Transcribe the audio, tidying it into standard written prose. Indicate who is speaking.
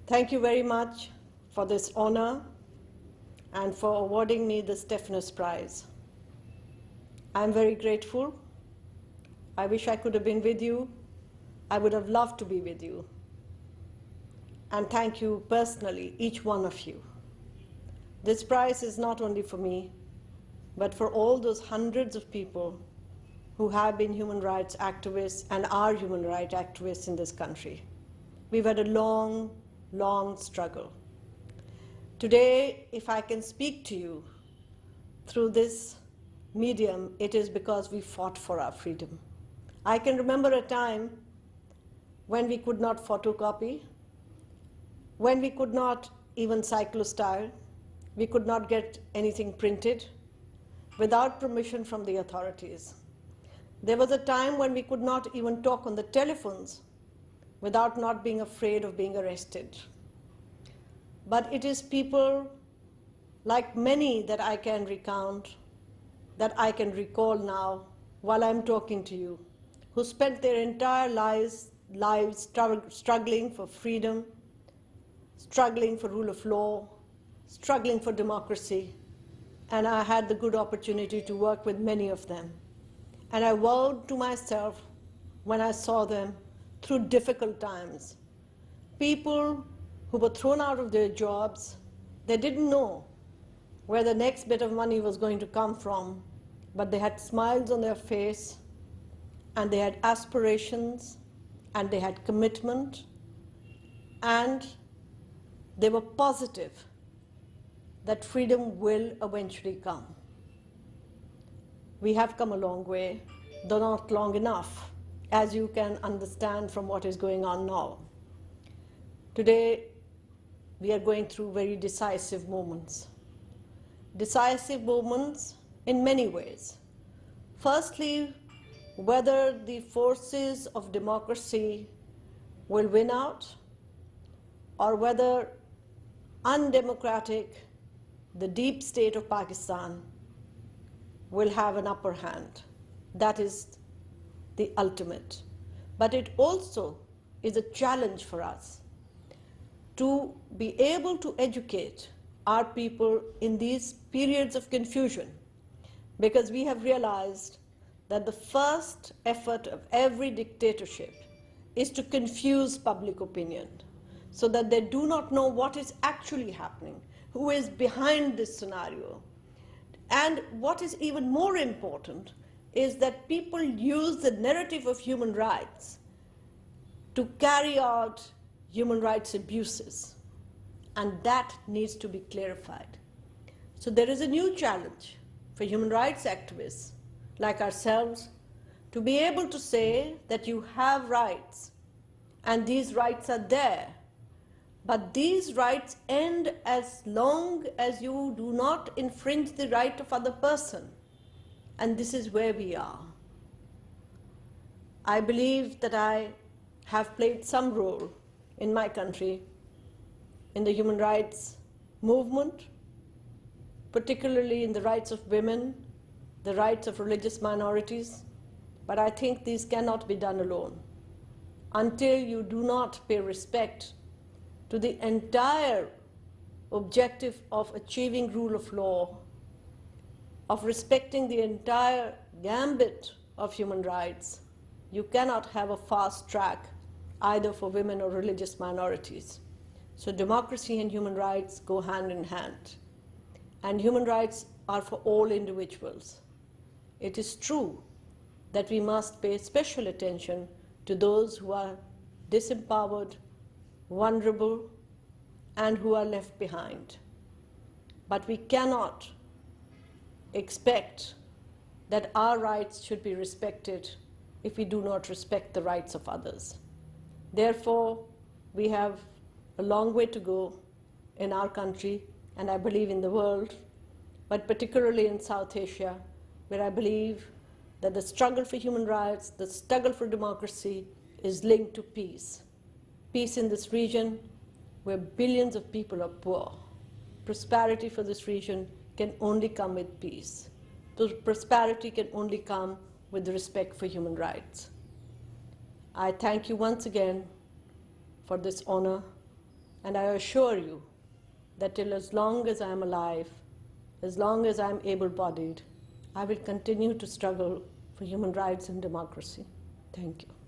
Speaker 1: Thank you very much for this honor and for awarding me the Stephanus Prize. I'm very grateful. I wish I could have been with you. I would have loved to be with you. And thank you personally, each one of you. This prize is not only for me, but for all those hundreds of people who have been human rights activists and are human rights activists in this country. We've had a long, long struggle. Today, if I can speak to you through this medium, it is because we fought for our freedom. I can remember a time when we could not photocopy, when we could not even cyclostyle, we could not get anything printed without permission from the authorities. There was a time when we could not even talk on the telephones without not being afraid of being arrested. But it is people like many that I can recount, that I can recall now while I'm talking to you, who spent their entire lives struggling for freedom, struggling for rule of law, struggling for democracy, and I had the good opportunity to work with many of them. And I vowed to myself when I saw them through difficult times, people who were thrown out of their jobs, they didn't know where the next bit of money was going to come from, but they had smiles on their face, and they had aspirations, and they had commitment, and they were positive that freedom will eventually come. We have come a long way, though not long enough, as you can understand from what is going on now. Today, we are going through very decisive moments. Decisive moments in many ways. Firstly, whether the forces of democracy will win out, or whether undemocratic, the deep state of Pakistan will have an upper hand. That is the ultimate. But it also is a challenge for us to be able to educate our people in these periods of confusion, because we have realized that the first effort of every dictatorship is to confuse public opinion so that they do not know what is actually happening, who is behind this scenario. And what is even more important is that people use the narrative of human rights to carry out human rights abuses, and that needs to be clarified. So there is a new challenge for human rights activists like ourselves to be able to say that you have rights, and these rights are there, but these rights end as long as you do not infringe the right of other person. And this is where we are. I believe that I have played some role in my country in the human rights movement, particularly in the rights of women, the rights of religious minorities, but I think these cannot be done alone. Until you do not pay respect to the entire objective of achieving rule of law, of respecting the entire gambit of human rights, you cannot have a fast track either for women or religious minorities. So democracy and human rights go hand in hand. And human rights are for all individuals. It is true that we must pay special attention to those who are disempowered, vulnerable, and who are left behind. But we cannot expect that our rights should be respected if we do not respect the rights of others. Therefore, we have a long way to go in our country, and I believe in the world, but particularly in South Asia, where I believe that the struggle for human rights, the struggle for democracy is linked to peace. Peace in this region where billions of people are poor. Prosperity for this region can only come with peace. Prosperity can only come with the respect for human rights. I thank you once again for this honor, And I assure you that till as long as I am alive, as long as I am able-bodied, I will continue to struggle for human rights and democracy. Thank you.